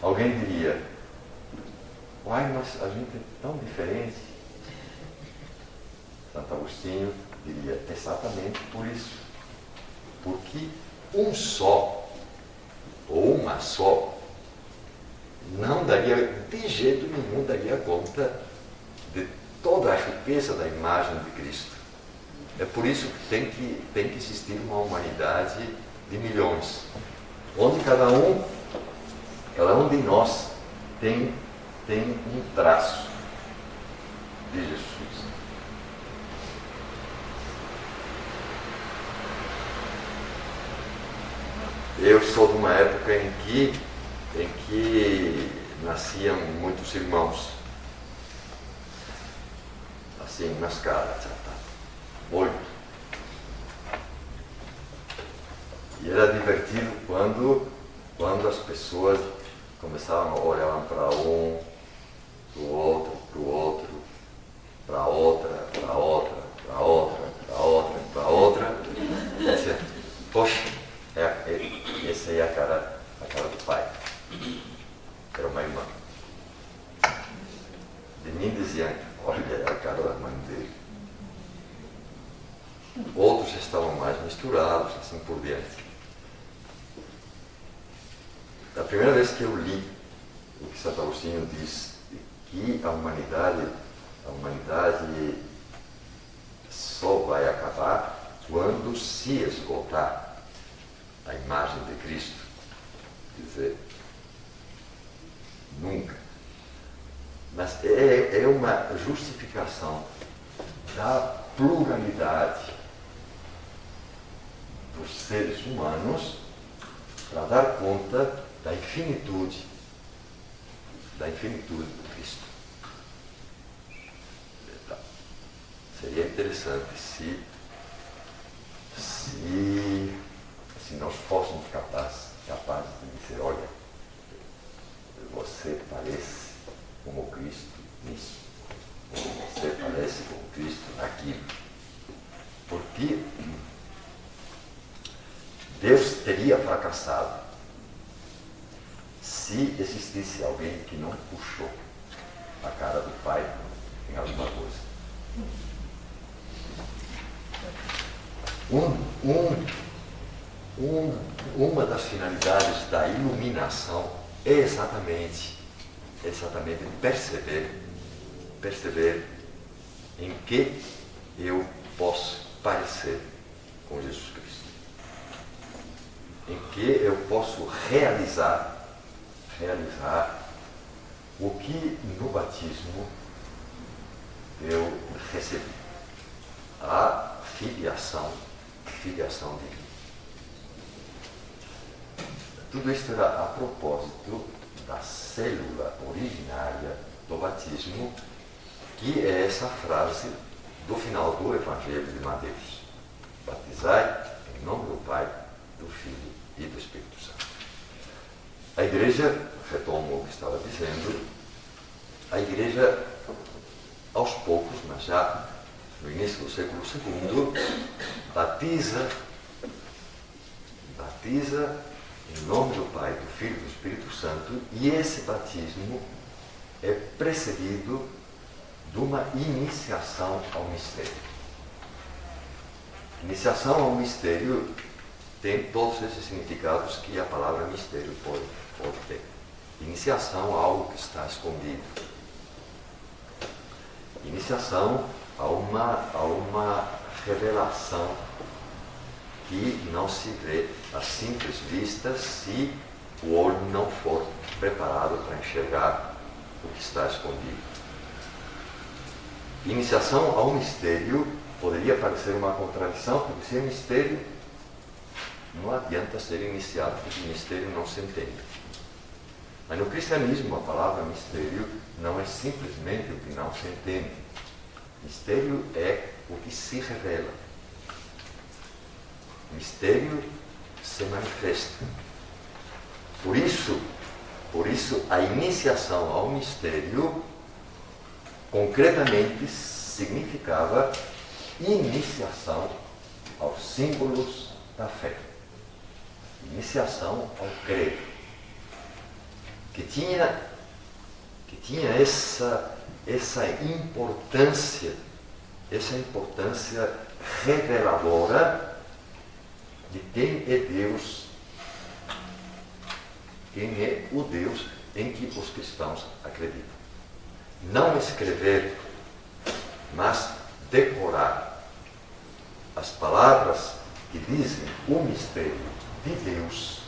Alguém diria, uai, mas a gente é tão diferente. Santo Agostinho diria, exatamente por isso. Porque um só, ou uma só, não daria, de jeito nenhum, daria conta de toda a riqueza da imagem de Cristo. É por isso que tem que existir uma humanidade de milhões, onde cada um de nós tem um traço de Jesus. Eu sou de uma época em que nasciam muitos irmãos, assim, na escala, 8. E era divertido quando as pessoas começavam a olhar para um, para o outro, para outra, para outra, para outra, para outra, para outra, e dizia, poxa, essa aí é a cara do pai. Era uma irmã. De mim diziam, olha, é a cara da mãe dele. Outros estavam mais misturados, assim por diante. A primeira vez que eu li o que Santo Agostinho diz, que a humanidade só vai acabar quando se esgotar a imagem de Cristo. Quer dizer, nunca. Mas é uma justificação da pluralidade dos seres humanos para dar conta da infinitude de Cristo. Então, seria interessante se nós fôssemos capazes de dizer, olha, você parece como Cristo nisso, você parece como Cristo naquilo. Porque Deus teria fracassado se existisse alguém que não puxou a cara do Pai em alguma coisa. Uma das finalidades da iluminação é exatamente perceber em que eu posso parecer com Jesus Cristo, em que eu posso realizar o que no batismo eu recebi, a filiação divina. Tudo isso era a propósito da célula originária do batismo, que é essa frase do final do Evangelho de Mateus: batizai em nome do Pai, do Filho e do Espírito Santo. A Igreja, retomo o que estava dizendo, a Igreja, aos poucos, mas já no início do século II, batiza em nome do Pai, do Filho e do Espírito Santo, e esse batismo é precedido de uma iniciação ao mistério. Iniciação ao mistério tem todos esses significados que a palavra mistério pode ter. Iniciação a algo que está escondido. Iniciação a uma revelação que não se vê à simples vista se o olho não for preparado para enxergar o que está escondido. Iniciação ao mistério poderia parecer uma contradição, porque se é mistério, não adianta ser iniciado, porque mistério não se entende. Mas no cristianismo, a palavra mistério não é simplesmente o que não se entende. Mistério é o que se revela. Mistério se manifesta. Por isso, a iniciação ao mistério, concretamente, significava iniciação aos símbolos da fé. Iniciação ao credo. que tinha essa importância reveladora de quem é Deus, quem é o Deus em que os cristãos acreditam. Não escrever, mas decorar as palavras que dizem o mistério de Deus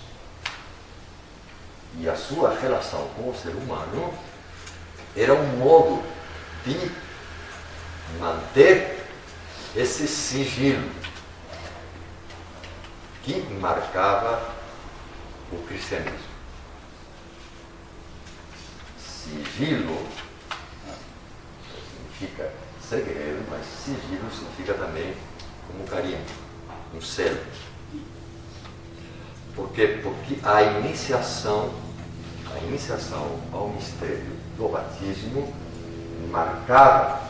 e a sua relação com o ser humano era um modo de manter esse sigilo que marcava o cristianismo. Sigilo significa segredo, mas sigilo significa também como carimbo, um selo. Por quê? Porque a iniciação ao mistério do batismo marcava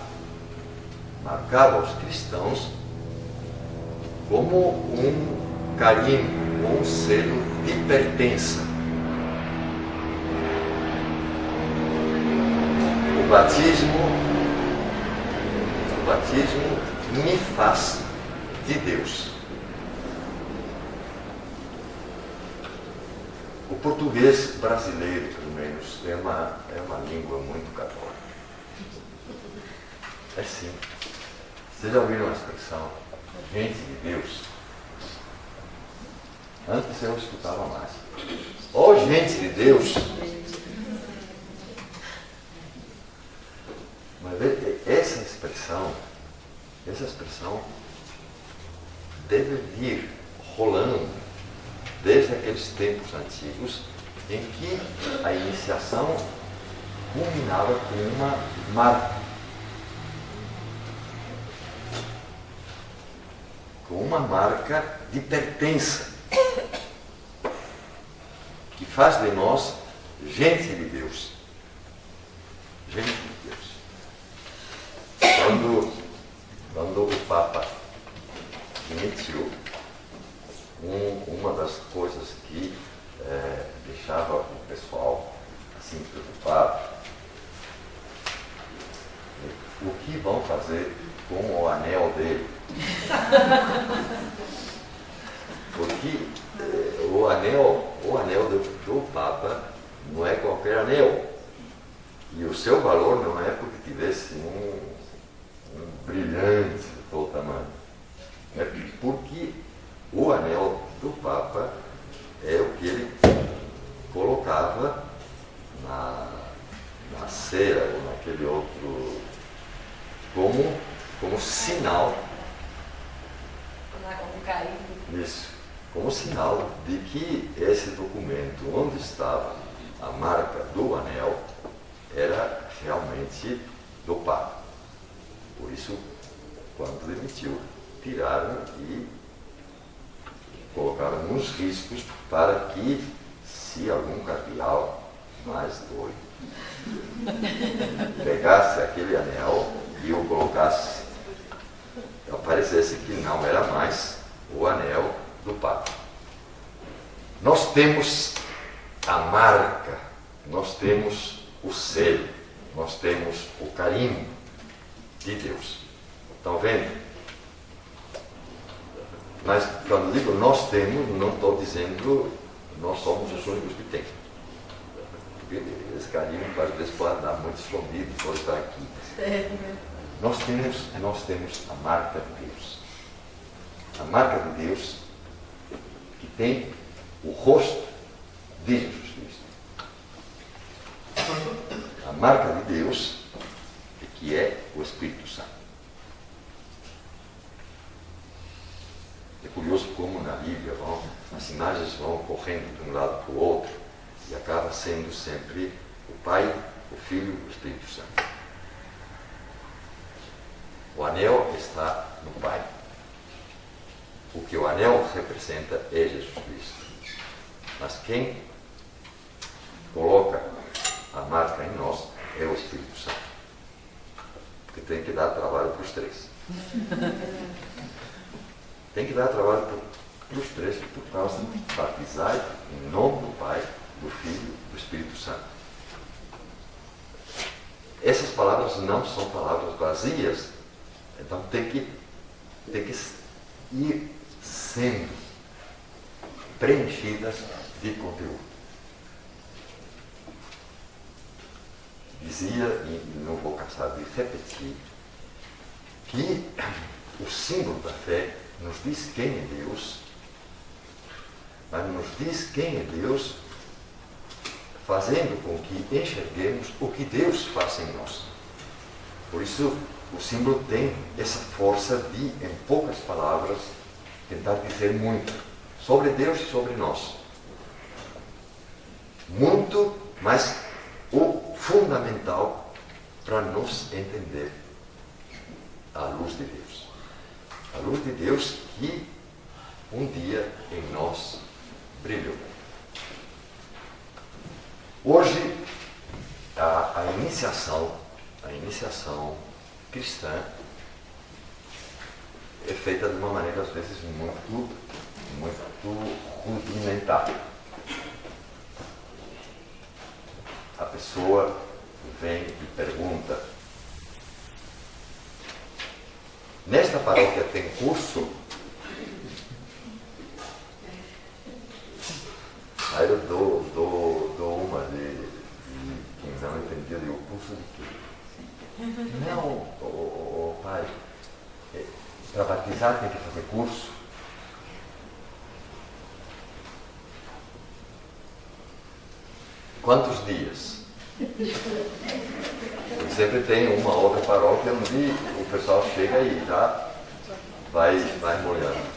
os cristãos como um carimbo, um selo de pertença. O batismo me faz de Deus. O português brasileiro, pelo menos, é uma língua muito católica. É sim. Vocês já ouviram a expressão gente de Deus? Antes eu escutava mais. Ó gente de Deus! Mas essa expressão deve vir rolando desde aqueles tempos antigos em que a iniciação culminava com uma marca. Com uma marca de pertença, que faz de nós gente de Deus. Gente de Deus. Quando o Papa demitiu, uma das coisas que deixava o pessoal assim preocupado, o que vão fazer com o anel dele? Porque o anel do Papa não é qualquer anel. E o seu valor não é porque tivesse um brilhante do tamanho. É porque o anel do Papa é o que ele colocava na cera ou naquele outro como sinal. Isso, como sinal de que esse documento onde estava a marca do anel era realmente do Papa. Por isso, quando demitiu, tiraram e colocaram uns riscos para que, se algum cardeal mais doido pegasse aquele anel e o colocasse, aparecesse que não era mais o anel do Papa. Nós temos a marca, nós temos o selo, nós temos o carimbo de Deus. Estão vendo? Mas quando digo nós temos, não estou dizendo nós somos os únicos que têm. Porque esse carimbo às vezes pode andar muito escondido, pode estar aqui. Nós temos a marca de Deus. A marca de Deus que tem o rosto de Jesus Cristo. A marca de Deus que é o Espírito Santo. É curioso como na Bíblia as imagens vão correndo de um lado para o outro e acaba sendo sempre o Pai, o Filho e o Espírito Santo. O anel está no Pai. O que o anel representa é Jesus Cristo. Mas quem coloca a marca em nós é o Espírito Santo. Porque tem que dar trabalho para os três. Tem que dar trabalho para os três por causa de batizar em nome do Pai, do Filho e do Espírito Santo. essas palavras não são palavras vazias. Então tem que ir sendo preenchidas de conteúdo. Dizia, e não vou cansar de repetir, que o símbolo da fé nos diz quem é Deus, mas nos diz quem é Deus fazendo com que enxerguemos o que Deus faz em nós. Por isso, o símbolo tem essa força de, em poucas palavras, tentar dizer muito sobre Deus e sobre nós. Muito, mas o fundamental para nos entender a luz de Deus. A luz de Deus que um dia em nós brilhou. Hoje, a iniciação cristã é feita de uma maneira, às vezes, muito rudimentar. A pessoa vem e pergunta: nesta paróquia tem curso? Aí eu dou uma de quem não entendeu, de o curso de quê? Não, pai, para batizar tem que fazer curso. Quantos dias? E sempre tem uma outra paróquia onde o pessoal chega e já vai molhando.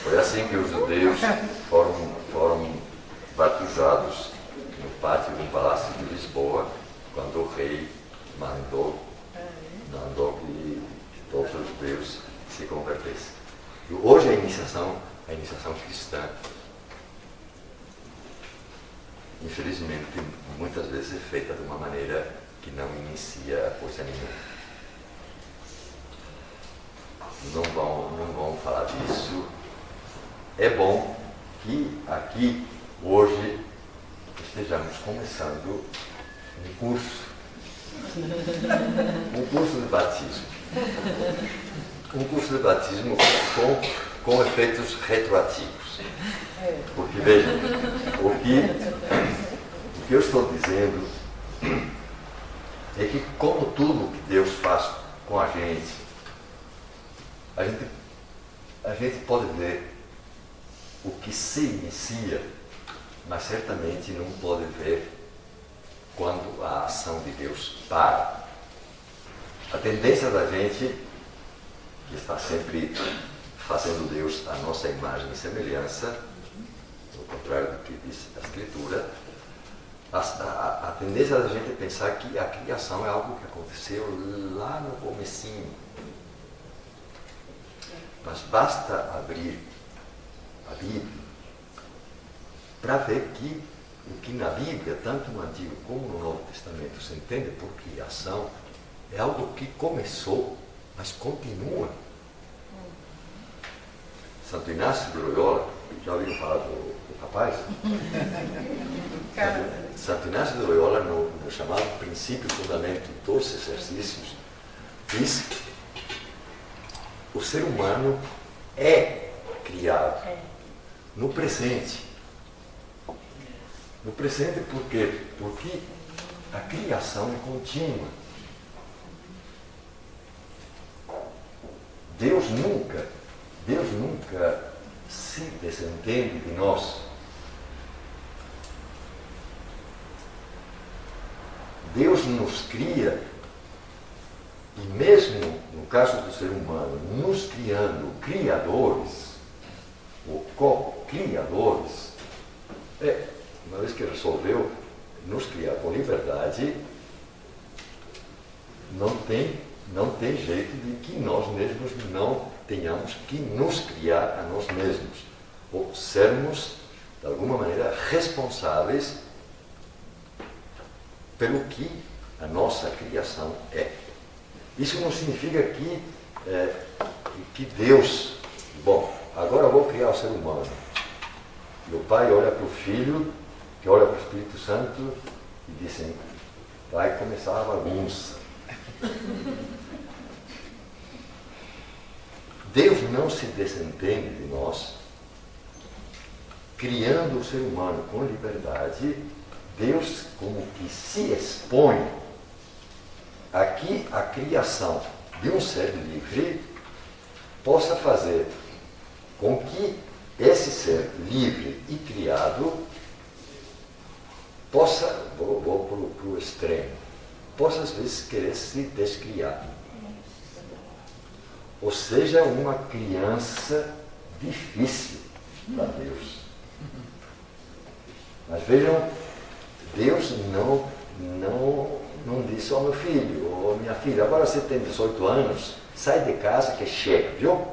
Foi assim que os judeus foram batizados no pátio do Palácio de Lisboa, quando o rei mandou que todos os judeus se convertessem. E hoje a iniciação cristã, infelizmente, muitas vezes é feita de uma maneira que não inicia coisa nenhuma. Não vão falar disso. É bom que aqui, hoje, estejamos começando um curso de batismo. Um curso de batismo com efeitos retroativos. Porque, vejam, o que eu estou dizendo é que, como tudo que Deus faz com a gente pode ver o que se inicia, mas certamente não pode ver quando a ação de Deus para. A tendência da gente, que está sempre fazendo Deus a nossa imagem e semelhança, ao contrário do que diz a Escritura, a tendência da gente é pensar que a criação é algo que aconteceu lá no comecinho. Mas basta abrir a Bíblia para ver que o que na Bíblia, tanto no Antigo como no Novo Testamento, se entende por criação, é algo que começou, mas continua. Santo Inácio de Loyola, já ouviram falar do rapaz? Santo Inácio de Loyola, no chamado princípio e fundamento dos exercícios, diz que o ser humano é criado no presente. No presente por quê? Porque a criação é contínua. Deus nunca se desentende de nós. Deus nos cria, e mesmo no caso do ser humano, nos criando criadores, ou co-criadores, uma vez que resolveu nos criar com liberdade, não tem jeito de que nós mesmos não tenhamos que nos criar a nós mesmos, ou sermos, de alguma maneira, responsáveis pelo que a nossa criação é. Isso não significa que Deus, bom, agora eu vou criar o ser humano. E o pai olha para o filho que olham para o Espírito Santo e dizem, vai começar a bagunça. Deus não se desentende de nós, criando o ser humano com liberdade. Deus como que se expõe aqui a criação de um ser livre possa fazer com que esse ser livre e criado possa, vou para o extremo, possa às vezes querer se descriar. Ou seja, uma criança difícil para Deus. Mas vejam, Deus não disse ao meu filho, ou minha filha, agora você tem 18 anos, sai de casa que chega, viu?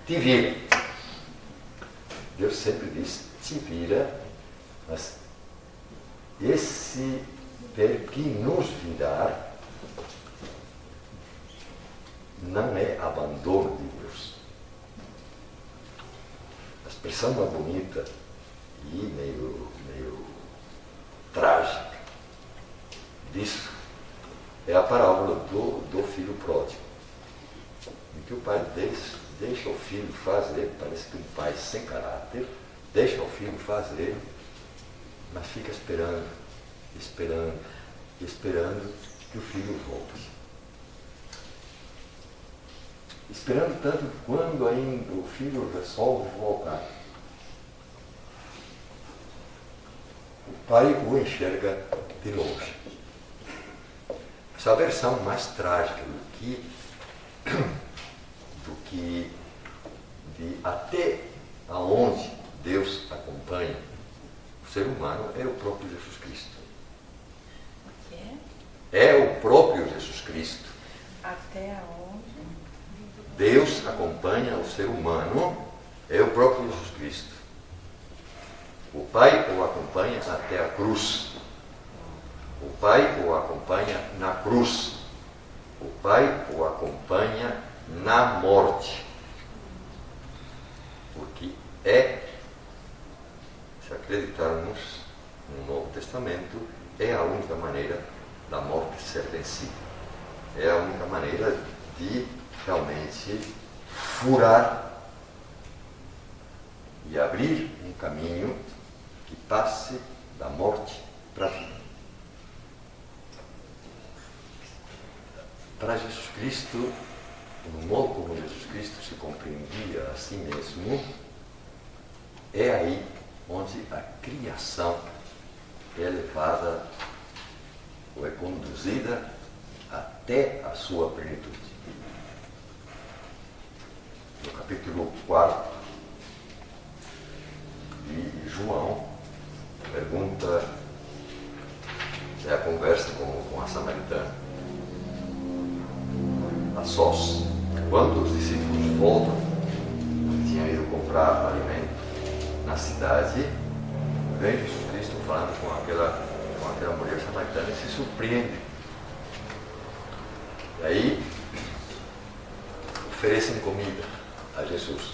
Te vira. Deus sempre diz, te vira, mas esse ter que nos virar não é abandono de Deus. A expressão mais bonita e meio trágica disso é a parábola do filho pródigo, em que o pai deixa o filho fazer, parece que um pai sem caráter, deixa o filho fazer, mas fica esperando que o filho volte. Esperando tanto que quando ainda o filho resolve voltar, o pai o enxerga de longe. Essa versão mais trágica de até aonde Deus acompanha o ser humano é o próprio Jesus Cristo. É o próprio Jesus Cristo. Até aonde? Deus acompanha o ser humano, é o próprio Jesus Cristo. O Pai o acompanha até a cruz. O Pai o acompanha na cruz. O Pai o acompanha na morte. Porque se acreditarmos no Novo Testamento, é a única maneira da morte ser vencida. É a única maneira de realmente furar e abrir um caminho que passe da morte para a vida. Para Jesus Cristo, no modo como Jesus Cristo se compreendia a si mesmo, é aí onde a criação é levada ou é conduzida até a sua plenitude. No capítulo 4 de João, pergunta, é a conversa com a samaritana, a sós. Quando os discípulos voltam, tinham ido comprar alimento na cidade, vem Jesus Cristo falando com aquela mulher samaritana e se surpreende. E aí oferecem comida a Jesus.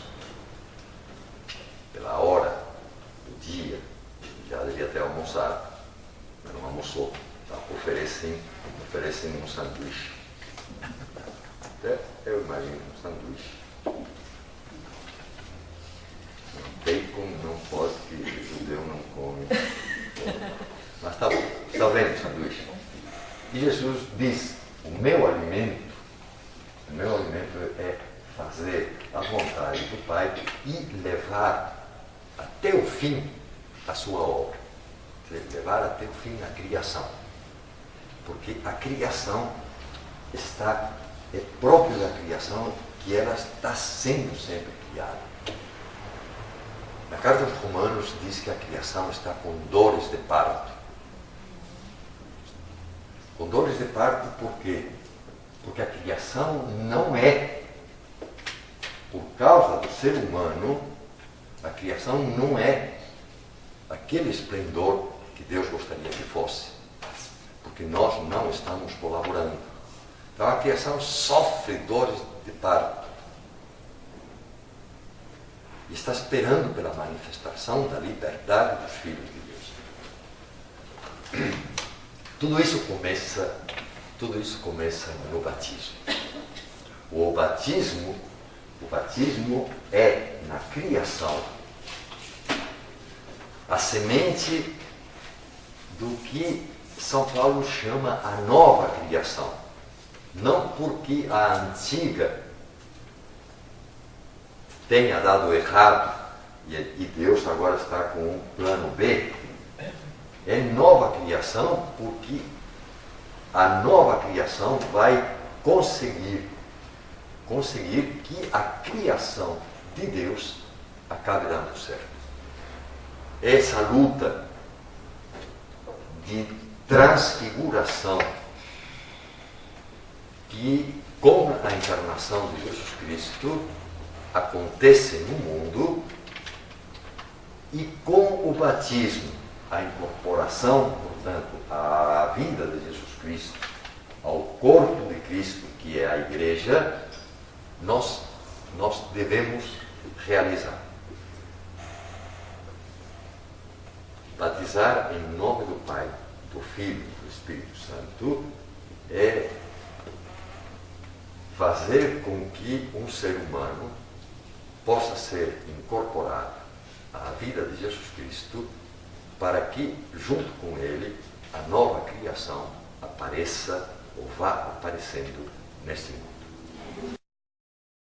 Pela hora do dia, já devia ter almoçado, mas não almoçou. Então oferecem um sanduíche. Até eu imagino um sanduíche. Bacon não pode, que o judeu não come. Mas tá bom, está vendo o sanduíche? E Jesus diz, o meu alimento é fazer a vontade do Pai e levar até o fim a sua obra. Levar até o fim a criação. Porque a criação é próprio da criação que ela está sendo sempre criada. Na carta aos Romanos diz que a criação está com dores de parto. Com dores de parto por quê? Porque a criação não é, por causa do ser humano, a criação não é aquele esplendor que Deus gostaria que fosse. Porque nós não estamos colaborando. Então a criação sofre dores de parto. E está esperando pela manifestação da liberdade dos filhos de Deus. Tudo isso começa no batismo. O batismo é, na criação, a semente do que São Paulo chama a nova criação. Não porque a antiga tenha dado errado e Deus agora está com um plano B. É nova criação porque a nova criação vai conseguir que a criação de Deus acabe dando certo. Essa luta de transfiguração que, com a encarnação de Jesus Cristo, acontece no mundo, e com o batismo, a incorporação, portanto, à vida de Jesus Cristo, ao corpo de Cristo, que é a Igreja, nós devemos realizar. Batizar em nome do Pai, do Filho e do Espírito Santo é fazer com que um ser humano possa ser incorporado à vida de Jesus Cristo, para que, junto com ele, a nova criação apareça ou vá aparecendo neste mundo.